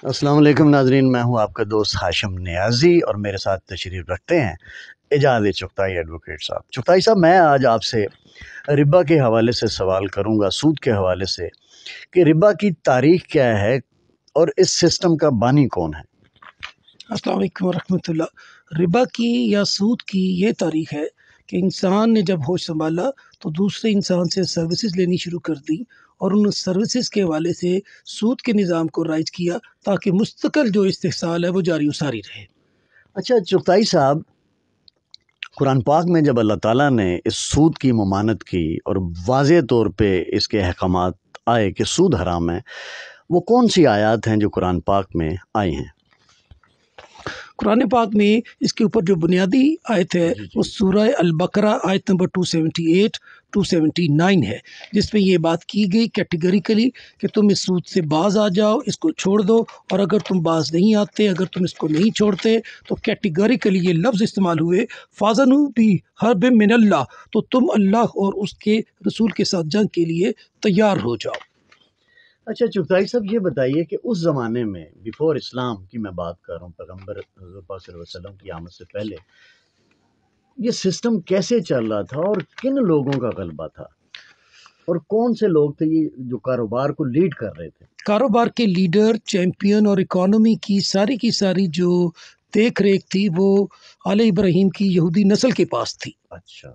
السلام علیکم ناظرین، میں ہوں آپ کا دوست ہاشم نیازی اور میرے ساتھ تشریف رکھتے ہیں اعجاز چغتائی ایڈوکیٹ صاحب۔ چغتائی صاحب، میں آج آپ سے ربا کے حوالے سے سوال کروں گا، سود کے حوالے سے، کہ ربا کی تاریخ کیا ہے اور اس سسٹم کا بانی کون ہے؟ السلام علیکم ورحمۃ اللہ۔ ربا کی یا سود کی یہ تاریخ ہے کہ انسان نے جب ہوش سنبھالا تو دوسرے انسان سے سروسز لینی شروع کر دی اور ان سروسز کے حوالے سے سود کے نظام کو رائج کیا تاکہ مستقل جو استحصال ہے وہ جاری و ساری رہے۔ اچھا چغتائی صاحب، قرآن پاک میں جب اللہ تعالیٰ نے اس سود کی ممانعت کی اور واضح طور پہ اس کے احکامات آئے کہ سود حرام ہے، وہ کون سی آیات ہیں جو قرآن پاک میں آئی ہیں؟ قرآن پاک میں اس کے اوپر جو بنیادی آیت ہے وہ سورہ البقرہ آیت نمبر 278 279 ہے، جس میں یہ بات کی گئی کیٹیگریکلی کہ تم اس سود سے باز آ جاؤ، اس کو چھوڑ دو، اور اگر تم باز نہیں آتے، اگر تم اس کو نہیں چھوڑتے تو کیٹیگریکلی یہ لفظ استعمال ہوئے فَاذَنُوا بِحَرْبٍ مِّنَ اللَّہِ، تو تم اللہ اور اس کے رسول کے ساتھ جنگ کے لیے تیار ہو جاؤ۔ اچھا چغتائی صاحب، یہ بتائیے کہ اس زمانے میں بیفور اسلام کی میں بات کر رہا ہوں، پیغمبر حضور پاک صلی اللہ علیہ وسلم کی آمد سے پہلے یہ سسٹم کیسے چل رہا تھا اور کن لوگوں کا غلبہ تھا اور کون سے لوگ تھے یہ جو کاروبار کو لیڈ کر رہے تھے؟ کاروبار کے لیڈر، چیمپئن اور اکانومی کی ساری جو دیکھ ریکھ تھی وہ آل ابراہیم کی یہودی نسل کے پاس تھی، اچھا،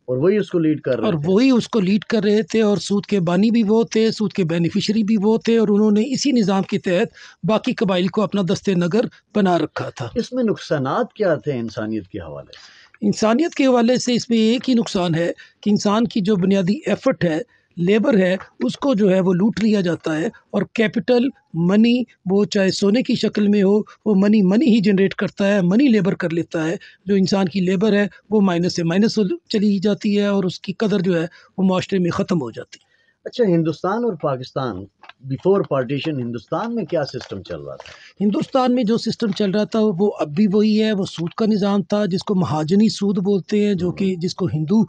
اور وہی اس کو لیڈ کر اور رہے تھے؟ وہی اس کو لیڈ کر رہے تھے، اور سود کے بانی بھی وہ تھے، سود کے بینیفیشری بھی وہ تھے، اور انہوں نے اسی نظام کے تحت باقی قبائل کو اپنا دست نگر بنا رکھا تھا۔ اس میں نقصانات کیا تھے انسانیت کے حوالے سے؟ انسانیت کے حوالے سے اس میں ایک ہی نقصان ہے کہ انسان کی جو بنیادی ایفرٹ ہے، لیبر ہے، اس کو جو ہے وہ لوٹ لیا جاتا ہے، اور کیپٹل منی، وہ چاہے سونے کی شکل میں ہو، وہ منی ہی جنریٹ کرتا ہے، منی لیبر کر لیتا ہے۔ جو انسان کی لیبر ہے وہ مائنس سے مائنس چلی جاتی ہے، اور اس کی قدر جو ہے وہ معاشرے میں ختم ہو جاتی ہے۔ اچھا، ہندوستان اور پاکستان بیفور پارٹیشن ہندوستان میں کیا سسٹم چل رہا تھا؟ ہندوستان میں جو سسٹم چل رہا تھا وہ اب بھی وہی ہے، وہ سود کا نظام تھا جس کو مہاجنی سود بولتے ہیں، جو کہ جس کو ہندو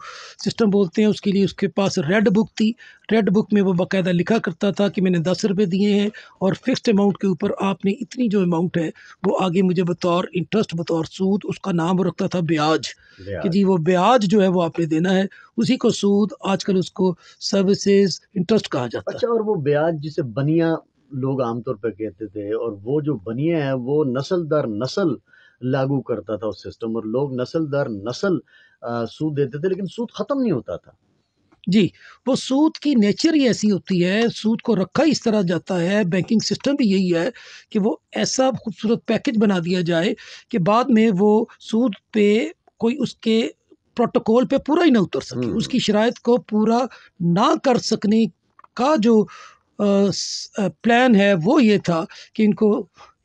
سسٹم بولتے ہیں۔ اس کے لیے اس کے پاس ریڈ بک تھی، ریڈ بک میں وہ باقاعدہ لکھا کرتا تھا کہ میں نے 10 روپے دیے ہیں اور فکسڈ اماؤنٹ کے اوپر آپ نے اتنی جو اماؤنٹ ہے وہ آگے مجھے بطور انٹرسٹ، بطور سود، اس کا نام وہ رکھتا تھا بیاج، کہ جی وہ بیاج جو ہے وہ آپ نے دینا ہے، اسی کو سود، آج کل اس کو سروسز انٹرسٹ کہا جاتا ہے۔ اچھا، اور وہ بیاج جسے بنیا لوگ عام طور پہ کہتے تھے، اور وہ جو بنیے ہیں وہ نسل در نسل لاگو کرتا تھا اس سسٹم، اور لوگ نسل در نسل سود دیتے تھے، لیکن سود ختم نہیں ہوتا تھا۔ جی، وہ سود کی نیچر ہی ایسی ہوتی ہے، سود کو رکھا اس طرح جاتا ہے، بینکنگ سسٹم بھی یہی ہے کہ وہ ایسا خوبصورت پیکج بنا دیا جائے کہ بعد میں وہ سود پہ کوئی اس کے پروٹوکول پہ پورا ہی نہ اتر سکے، اس کی شرائط کو پورا نہ کر سکنے کا جو پلان ہے وہ یہ تھا کہ ان کو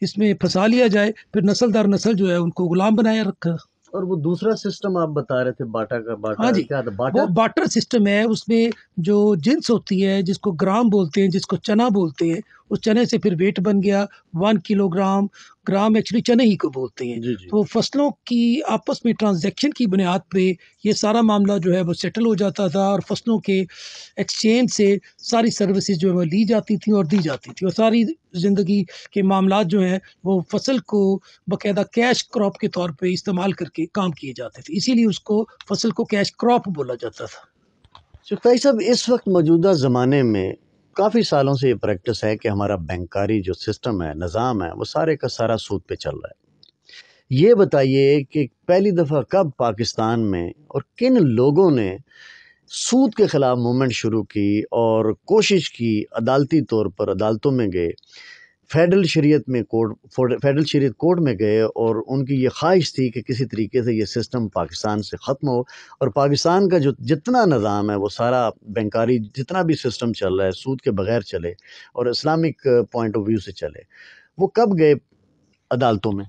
اس میں پھنسا لیا جائے، پھر نسل در نسل جو ہے ان کو غلام بنایا رکھا۔ اور وہ دوسرا سسٹم آپ بتا رہے تھے باٹا کا، ہاں باٹا جی، کیا تھا؟ وہ باٹا؟ باٹر سسٹم ہے، اس میں جو جنس ہوتی ہے جس کو گرام بولتے ہیں، جس کو چنا بولتے ہیں، اس چنے سے پھر ویٹ بن گیا 1 کلو گرام، گرام ایکچولی چنے ہی کو بولتے ہیں، جی جی۔ تو فصلوں کی آپس میں ٹرانزیکشن کی بنیاد پہ یہ سارا معاملہ جو ہے وہ سیٹل ہو جاتا تھا، اور فصلوں کے ایکسچینج سے ساری سروسز جو ہے وہ لی جاتی تھیں اور دی جاتی تھیں، اور ساری زندگی کے معاملات جو ہیں وہ فصل کو باقاعدہ کیش کراپ کے طور پہ استعمال کر کے کام کیے جاتے تھے، اسی لیے اس کو فصل کو کیش کراپ بولا جاتا تھا۔ شفائی صاحب، اس وقت موجودہ زمانے میں کافی سالوں سے یہ پریکٹس ہے کہ ہمارا بینکاری جو سسٹم ہے، نظام ہے، وہ سارے کا سارا سود پہ چل رہا ہے۔ یہ بتائیے کہ پہلی دفعہ کب پاکستان میں اور کن لوگوں نے سود کے خلاف موومنٹ شروع کی اور کوشش کی، عدالتی طور پر عدالتوں میں گئے، فیڈرل شریعت کورٹ میں گئے، اور ان کی یہ خواہش تھی کہ کسی طریقے سے یہ سسٹم پاکستان سے ختم ہو، اور پاکستان کا جو جتنا نظام ہے وہ سارا بینکاری جتنا بھی سسٹم چل رہا ہے سود کے بغیر چلے اور اسلامک پوائنٹ آف ویو سے چلے۔ وہ کب گئے عدالتوں میں؟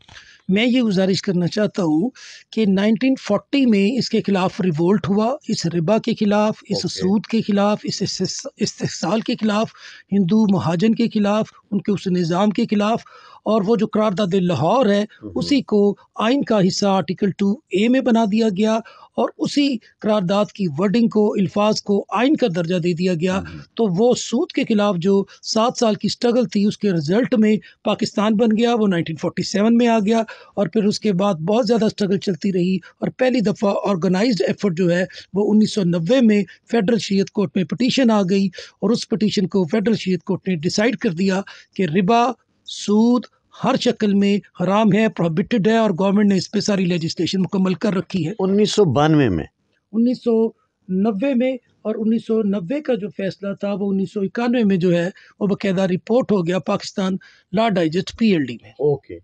میں یہ گزارش کرنا چاہتا ہوں کہ 1940 میں اس کے خلاف ریولٹ ہوا، اس ربا کے خلاف، اس اوکے سود کے خلاف، اس استحصال کے خلاف، ہندو مہاجن کے خلاف، ان کے اس نظام کے خلاف، اور وہ جو قرارداد لاہور ہے اسی کو آئین کا حصہ آرٹیکل 2A میں بنا دیا گیا، اور اسی قرارداد کی ورڈنگ کو، الفاظ کو آئین کا درجہ دے دیا گیا۔ تو وہ سود کے خلاف جو 7 سال کی سٹرگل تھی، اس کے رزلٹ میں پاکستان بن گیا، وہ 1947 میں آ گیا، اور پھر اس کے بعد بہت زیادہ سٹرگل چلتی رہی، اور پہلی دفعہ آرگنائزڈ ایفرٹ جو ہے وہ 1990 میں فیڈرل شریعت کورٹ میں پٹیشن آ گئی، اور اس پٹیشن کو فیڈرل شریعت کورٹ نے ڈیسائیڈ کر دیا کہ ربا، سود ہر شکل میں حرام ہے، پروہیبٹڈ ہے، اور گورنمنٹ نے اس پہ ساری لیجسلیشن مکمل کر رکھی ہے 1992 میں 1990 میں۔ اور 1990 کا جو فیصلہ تھا وہ 1991 میں جو ہے وہ باقاعدہ رپورٹ ہو گیا پاکستان لا ڈائجسٹ PLD میں۔ اوکے،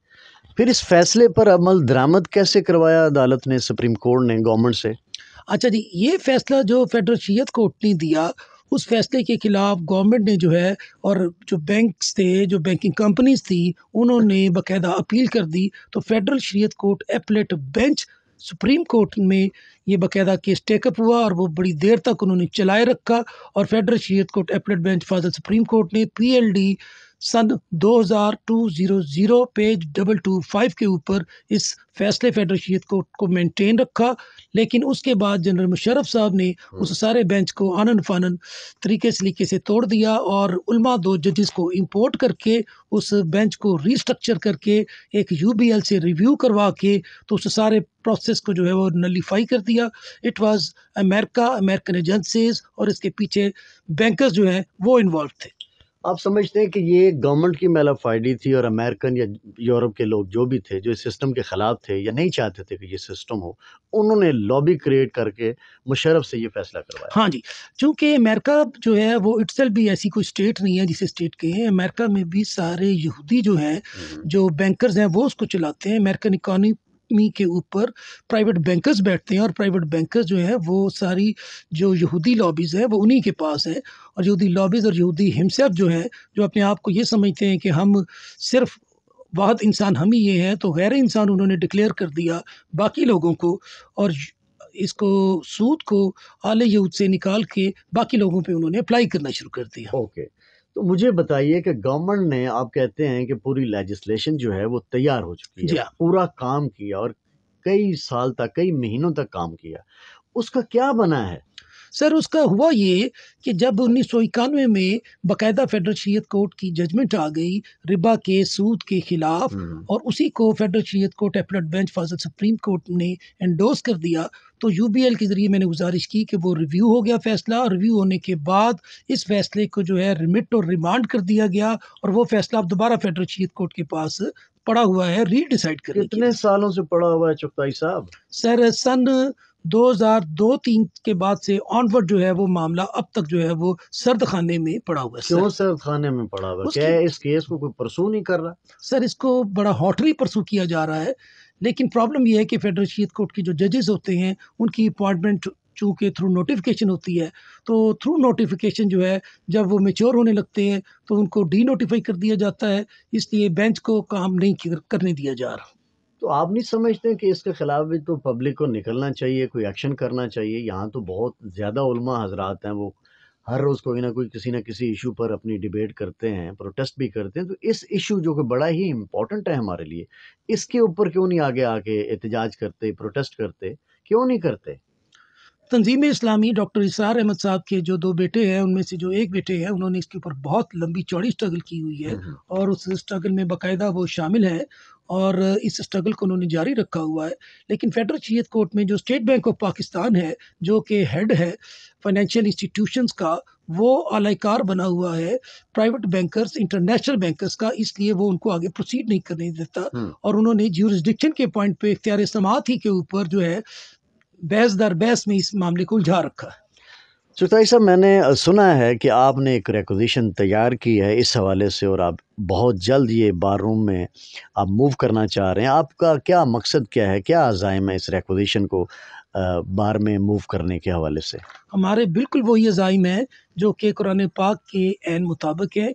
پھر اس فیصلے پر عمل درآمد کیسے کروایا عدالت نے، سپریم کورٹ نے گورنمنٹ سے؟ اچھا جی، یہ فیصلہ جو فیڈرل شریعت کورٹ نے دیا، اس فیصلے کے خلاف گورنمنٹ نے جو ہے، اور جو بینکس تھے، جو بینکنگ کمپنیز تھی، انہوں نے باقاعدہ اپیل کر دی، تو فیڈرل شریعت court applet bench supreme court میں یہ باقاعدہ کیس ٹیک اپ ہوا، اور وہ بڑی دیر تک انہوں نے چلائے رکھا، اور فیڈرل شریعت کورٹ ایپلیٹ بینچ فاضل سپریم کورٹ نے PLD سن 2000 پیج 225 کے اوپر اس فیصلے فیڈرل شریعت کورٹ کو مینٹین رکھا، لیکن اس کے بعد جنرل مشرف صاحب نے اس سارے بینچ کو آنن فانن سلیقے سے توڑ دیا، اور علماء 2 ججز کو امپورٹ کر کے اس بینچ کو ریسٹرکچر کر کے ایک UBL سے ریویو کروا کے تو اس سارے پروسیس کو جو ہے وہ نلیفائی کر دیا۔ اٹ واز امریکن ایجنسیز، اور اس کے پیچھے بینکرز جو ہیں وہ انوالو تھے۔ آپ سمجھتے ہیں کہ یہ گورنمنٹ کی میلافائڈی تھی، اور امریکن یا یورپ کے لوگ جو بھی تھے جو اس سسٹم کے خلاف تھے یا نہیں چاہتے تھے کہ یہ سسٹم ہو، انہوں نے لابی کریٹ کر کے مشرف سے یہ فیصلہ کروایا؟ ہاں جی، چونکہ امریکہ جو ہے وہ اٹسیلف بھی ایسی کوئی اسٹیٹ نہیں ہے جسے اسٹیٹ کہیں۔ امریکہ میں بھی سارے یہودی جو ہیں، جو بینکرز ہیں، وہ اس کو چلاتے ہیں۔ امریکن اکانومی کے اوپر پرائیویٹ بینکرز بیٹھتے ہیں، اور پرائیویٹ بینکرز جو ہیں وہ ساری جو یہودی لابیز ہیں وہ انہی کے پاس ہیں، اور یہودی لابیز اور یہودی ہمسیف جو ہیں، جو اپنے آپ کو یہ سمجھتے ہیں کہ ہم صرف واحد انسان ہم ہی یہ ہیں، تو غیر انسان انہوں نے ڈکلیئر کر دیا باقی لوگوں کو، اور اس کو سود کو آل یہود سے نکال کے باقی لوگوں پہ انہوں نے اپلائی کرنا شروع کر دیا۔ اوکے، تو مجھے بتائیے کہ گورنمنٹ نے، آپ کہتے ہیں کہ پوری لیجسلیشن جو ہے وہ تیار ہو چکی جی ہے، ہاں پورا کام کیا، اور کئی سال تک، کئی مہینوں تک کام کیا، اس کا کیا بنا ہے؟ سر، اس کا ہوا یہ کہ جب 1991 میں باقاعدہ فیڈرل شریعت کورٹ کی ججمنٹ آ گئی ربا کے، سود کے خلاف، اور اسی کو فیڈرل شریعت کورٹ ایپلیٹ بینچ فاضل سپریم کورٹ نے انڈورس کر دیا، تو UBL کے ذریعے میں نے گزارش کی کہ وہ ریویو ہو گیا فیصلہ، اور ریویو ہونے کے بعد اس فیصلے کو جو ہے ریمٹ اور ریمانڈ کر دیا گیا، اور وہ فیصلہ اب دوبارہ فیڈرل شریعت کورٹ کے پاس پڑا ہوا ہے ری ڈیسائیڈ کرنے کے کتنے لیے۔ سالوں سے پڑا ہوا ہے چغتائی صاحب؟ سر، سن 2002-3 کے بعد سے آنورڈ جو ہے وہ معاملہ اب تک جو ہے وہ سرد خانے میں پڑا ہوا ہے۔ کیوں سرد خانے میں پڑا ہوا ہے؟ اس کیا کی اس کیس کو کوئی پرسو نہیں کر رہا؟ سر، اس کو بڑا ہاٹلی پرسو کیا جا رہا ہے، لیکن پرابلم یہ ہے کہ فیڈرل شریعت کورٹ کی جو ججز ہوتے ہیں ان کی اپوائنٹمنٹ چونکہ تھرو نوٹیفیکیشن ہوتی ہے، تو تھرو نوٹیفیکیشن جو ہے جب وہ میچور ہونے لگتے ہیں تو ان کو ڈی نوٹیفائی کر دیا جاتا ہے، اس لیے بینچ کو کام نہیں کرنے دیا جا رہا۔ تو آپ نہیں سمجھتے کہ اس کے خلاف بھی تو پبلک کو نکلنا چاہیے، کوئی ایکشن کرنا چاہیے؟ یہاں تو بہت زیادہ علماء حضرات ہیں، وہ ہر روز کوئی نہ کوئی کسی نہ کسی ایشو پر اپنی ڈیبیٹ کرتے ہیں، پروٹیسٹ بھی کرتے ہیں، تو اس ایشو جو کہ بڑا ہی امپورٹنٹ ہے ہمارے لیے، اس کے اوپر کیوں نہیں آگے آ کے احتجاج کرتے، پروٹیسٹ کرتے؟ کیوں نہیں کرتے؟ تنظیم اسلامی ڈاکٹر اسرار احمد صاحب کے جو 2 بیٹے ہیں، ان میں سے جو ایک بیٹے ہیں، انہوں نے اس کے اوپر بہت لمبی چوڑی سٹرگل کی ہوئی ہے، اور اس سٹرگل میں باقاعدہ وہ شامل ہے، اور اس سٹرگل کو انہوں نے جاری رکھا ہوا ہے۔ لیکن فیڈرل شریعت کورٹ میں جو اسٹیٹ بینک آف پاکستان ہے، جو کہ ہیڈ ہے فائنینشیل انسٹیٹیوشنز کا، وہ اعلی کار بنا ہوا ہے پرائیویٹ بینکرز، انٹرنیشنل بینکرز کا، اس لیے وہ ان کو آگے پروسیڈ نہیں کرنے دیتا، اور انہوں نے جیورسڈکشن کے پوائنٹ پہ اختیار سماعت ہی کے اوپر جو ہے بحث در بحث میں اس معاملے کو الجھا رکھا ہے۔ چغتائی صاحب، میں نے سنا ہے کہ آپ نے ایک ریکوزیشن تیار کی ہے اس حوالے سے، اور آپ بہت جلد یہ بار روم میں آپ موو کرنا چاہ رہے ہیں۔ آپ کا کیا مقصد، کیا ہے، کیا عزائم ہے اس ریکوزیشن کو بار میں موو کرنے کے حوالے سے؟ ہمارے بالکل وہی عزائم ہیں جو کہ قرآن پاک کے عین مطابق ہے،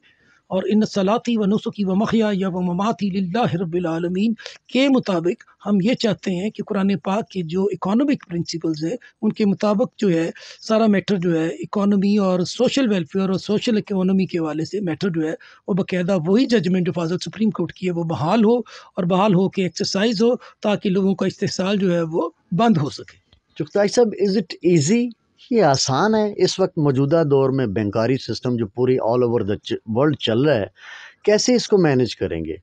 اور ان صلاتی و نسکی و محیای و مماتی للہ رب العالمین کے مطابق ہم یہ چاہتے ہیں کہ قرآن پاک کے جو اکانومک پرنسپلز ہیں ان کے مطابق جو ہے سارا میٹر جو ہے اکانومی اور سوشل ویلفیئر اور سوشل اکانومی کے حوالے سے میٹر جو ہے وہ باقاعدہ وہی ججمنٹ جو فاضل سپریم کورٹ کی ہے وہ بحال ہو اور بحال ہو کے ایکسرسائز ہو تاکہ لوگوں کا استحصال جو ہے وہ بند ہو سکے۔ چغتائی صاحب، از اٹ ایزی؟ یہ آسان ہے اس وقت موجودہ دور میں بینکاری سسٹم جو پوری آل اوور دا ورلڈ چل رہا ہے، کیسے اس کو مینیج کریں گے؟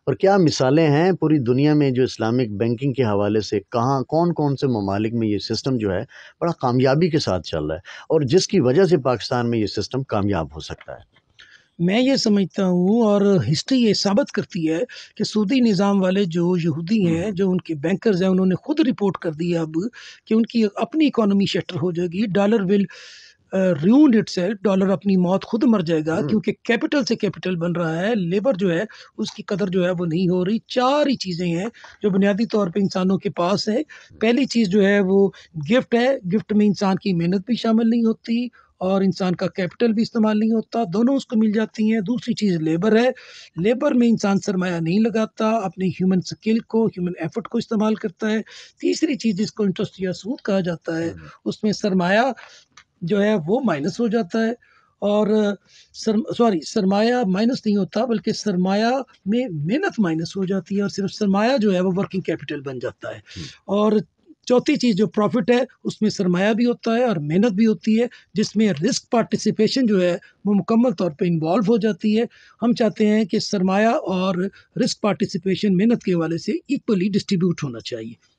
اور کیا مثالیں ہیں پوری دنیا میں جو اسلامک بینکنگ کے حوالے سے کہاں کون سے ممالک میں یہ سسٹم جو ہے بڑا کامیابی کے ساتھ چل رہا ہے اور جس کی وجہ سے پاکستان میں یہ سسٹم کامیاب ہو سکتا ہے؟ میں یہ سمجھتا ہوں اور ہسٹری یہ ثابت کرتی ہے کہ سودی نظام والے جو یہودی ہیں، جو ان کے بینکرز ہیں، انہوں نے خود رپورٹ کر دی ہے اب کہ ان کی اپنی اکانومی شٹر ہو جائے گی، dollar will Raiwind it self, dollar اپنی موت خود مر جائے گا کیونکہ کیپٹل سے کیپٹل بن رہا ہے، لیبر جو ہے اس کی قدر جو ہے وہ نہیں ہو رہی۔ چار ہی چیزیں ہیں جو بنیادی طور پہ انسانوں کے پاس ہے۔ پہلی چیز جو ہے وہ گفٹ ہے، گفٹ میں انسان کی محنت بھی شامل نہیں ہوتی اور انسان کا کیپٹل بھی استعمال نہیں ہوتا، دونوں اس کو مل جاتی ہیں۔ دوسری چیز لیبر ہے، لیبر میں انسان سرمایہ نہیں لگاتا، اپنی ہیومن سکل کو، ہیومن ایفرٹ کو استعمال کرتا ہے۔ تیسری چیز جس کو انٹرسٹ یا سود کہا جاتا ہے، اس میں سرمایہ جو ہے وہ مائنس ہو جاتا ہے اور سرمایہ مائنس نہیں ہوتا بلکہ سرمایہ میں محنت مائنس ہو جاتی ہے اور صرف سرمایہ جو ہے وہ ورکنگ کیپٹل بن جاتا ہے۔ اور چوتھی چیز جو پروفٹ ہے اس میں سرمایہ بھی ہوتا ہے اور محنت بھی ہوتی ہے، جس میں رسک پارٹیسپیشن جو ہے وہ مکمل طور پہ انوالو ہو جاتی ہے۔ ہم چاہتے ہیں کہ سرمایہ اور رسک پارٹیسپیشن محنت کے حوالے سے ایکولی ڈسٹریبیوٹ ہونا چاہیے۔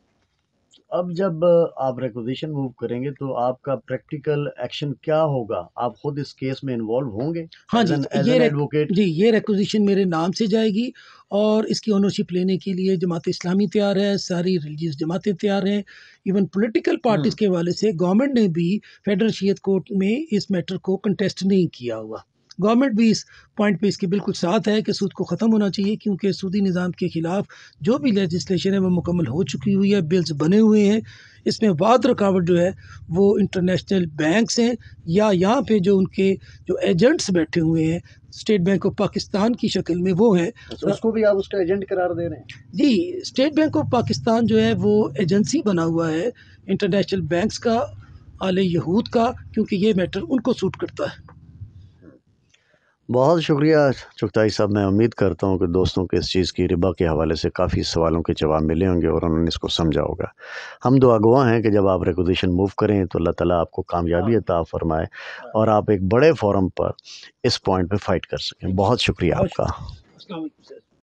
اب جب آپ ریکوزیشن موو کریں گے تو آپ کا پریکٹیکل ایکشن کیا ہوگا؟ آپ خود اس کیس میں انوالو ہوں گے ہاں ایز جی، این ایڈوکیٹ؟ یہ ریکوزیشن میرے نام سے جائے گی اور اس کی اونرشپ لینے کے لیے جماعت اسلامی تیار ہے، ساری ریلیجیس جماعتیں تیار ہیں، ایون پولیٹیکل پارٹیز کے حوالے سے گورنمنٹ نے بھی فیڈرل شریعت کورٹ میں اس میٹر کو کنٹیسٹ نہیں کیا ہوا۔ گورنمنٹ بھی اس پوائنٹ پہ اس کے بالکل ساتھ ہے کہ سود کو ختم ہونا چاہیے کیونکہ سودی نظام کے خلاف جو بھی لیجسلیشن ہے وہ مکمل ہو چکی ہوئی ہے، بلز بنے ہوئے ہیں۔ اس میں واحد رکاوٹ جو ہے وہ انٹرنیشنل بینکس ہیں یا یہاں پہ جو ان کے جو ایجنٹس بیٹھے ہوئے ہیں اسٹیٹ بینک آف پاکستان کی شکل میں وہ ہیں۔ اس کو بھی آپ اس کا ایجنٹ قرار دے رہے ہیں؟ جی، اسٹیٹ بینک آف پاکستان جو ہے وہ ایجنسی بنا ہوا ہے انٹرنیشنل بینکس کا، آل یہود کا، کیونکہ یہ میٹر ان کو سوٹ کرتا ہے۔ بہت شکریہ چغتائی صاحب، میں امید کرتا ہوں کہ دوستوں کے اس چیز کی ربا کے حوالے سے کافی سوالوں کے جواب ملے ہوں گے اور انہوں نے اس کو سمجھا ہوگا۔ ہم دعا گواہ ہیں کہ جب آپ ریکوزیشن موو کریں تو اللہ تعالیٰ آپ کو کامیابی عطا فرمائے اور آپ ایک بڑے فورم پر اس پوائنٹ پہ فائٹ کر سکیں۔ بہت شکریہ آپ کا۔ السلام علیکم سر۔